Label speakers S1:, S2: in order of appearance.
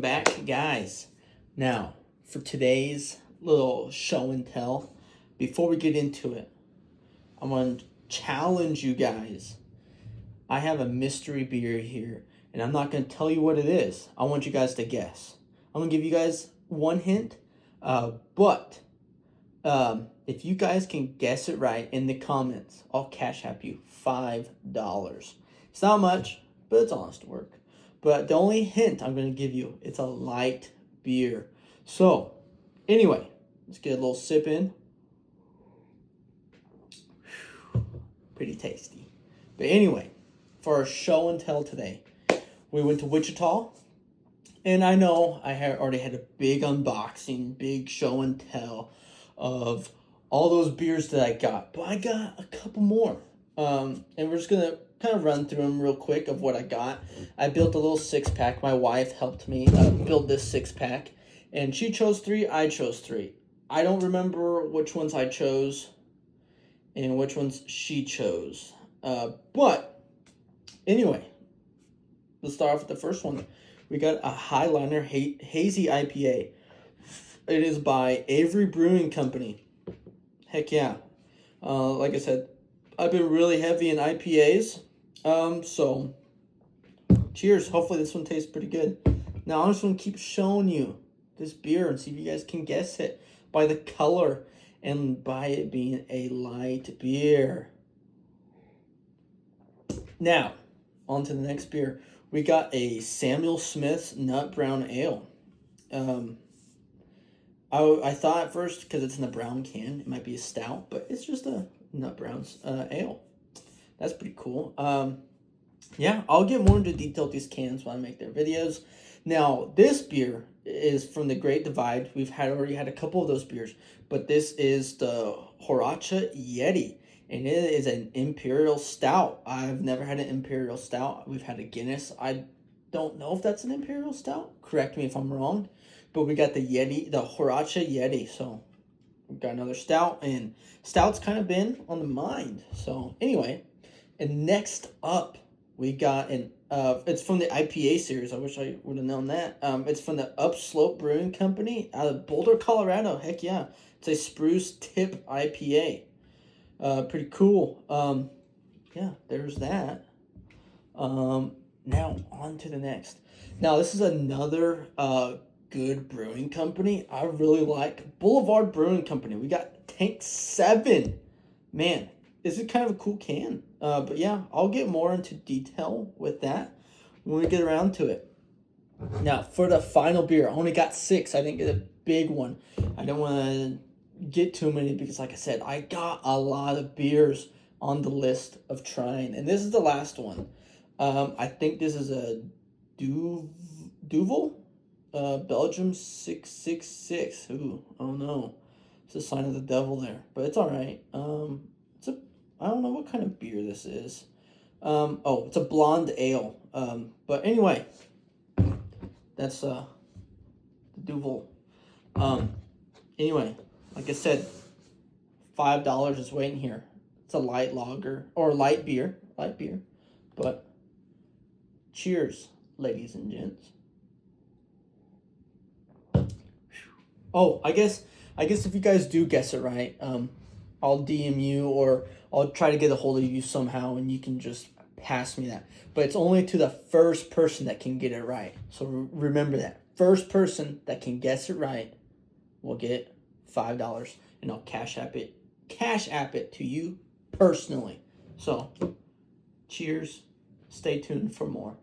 S1: back, guys. Now, for today's little show and tell, before we get into it, I'm going to challenge you guys. I have a mystery beer here, and I'm not going to tell you what it is. I want you guys to guess. I'm going to give you guys one hint, but if you guys can guess it right in the comments, I'll cash app you $5. It's not much, but it's honest work. But the only hint I'm going to give you, it's a light beer. So, anyway, let's get a little sip in. Pretty tasty. But anyway, for our show and tell today, we went to Wichita. And I know I already had a big unboxing, big show and tell of all those beers that I got. But I got a couple more. And we're just going to kind of run through them real quick of what I got. I built a little 6-pack. My wife helped me build this 6-pack. And she chose 3, I chose 3. I don't remember which ones I chose and which ones she chose. But anyway, let's start off with the first one. We got a Highliner Hazy IPA. It is by Avery Brewing Company. Heck yeah. Like I said, I've been really heavy in IPAs. So, cheers. Hopefully this one tastes pretty good. Now, I'm just going to keep showing you this beer and see if you guys can guess it by the color and by it being a light beer. Now, on to the next beer. We got a Samuel Smith's Nut Brown Ale. I thought at first, because it's in the brown can, it might be a stout, but it's just a Nut Brown ale. That's pretty cool. Yeah, I'll get more into detail with these cans when I make their videos. Now, this beer is from the Great Divide. We've already had a couple of those beers, but this is the Horacha Yeti, and it is an Imperial Stout. I've never had an Imperial Stout. We've had a Guinness. I don't know if that's an Imperial Stout. Correct me if I'm wrong, but we got the Yeti, the Horacha Yeti. So we've got another stout, and stout's kind of been on the mind. So anyway, and next up, we got it's from the IPA series. I wish I would have known that. It's from the Upslope Brewing Company out of Boulder, Colorado. Heck yeah. It's a Spruce Tip IPA. Pretty cool. Yeah, there's that. Now, on to the next. Now, this is another good brewing company. I really like Boulevard Brewing Company. We got Tank 7. Man, this is kind of a cool can. But yeah, I'll get more into detail with that when we get around to it. Now, for the final beer, I only got 6. I didn't get a big one. I don't want to get too many because, like I said, I got a lot of beers on the list of trying. And this is the last one. I think this is a Duvel Belgium 666. Ooh, oh no. It's a sign of the devil there. But it's all right. I don't know what kind of beer this is. It's a blonde ale. But anyway, that's the Duvel. Anyway, like I said, $5 is waiting here. It's a light lager or light beer, But cheers, ladies and gents. Oh, I guess if you guys do guess it right, I'll DM you or I'll try to get a hold of you somehow and you can just pass me that. But it's only to the first person that can get it right. So remember that. First person that can guess it right will get $5 and I'll cash app it to you personally. So, cheers. Stay tuned for more.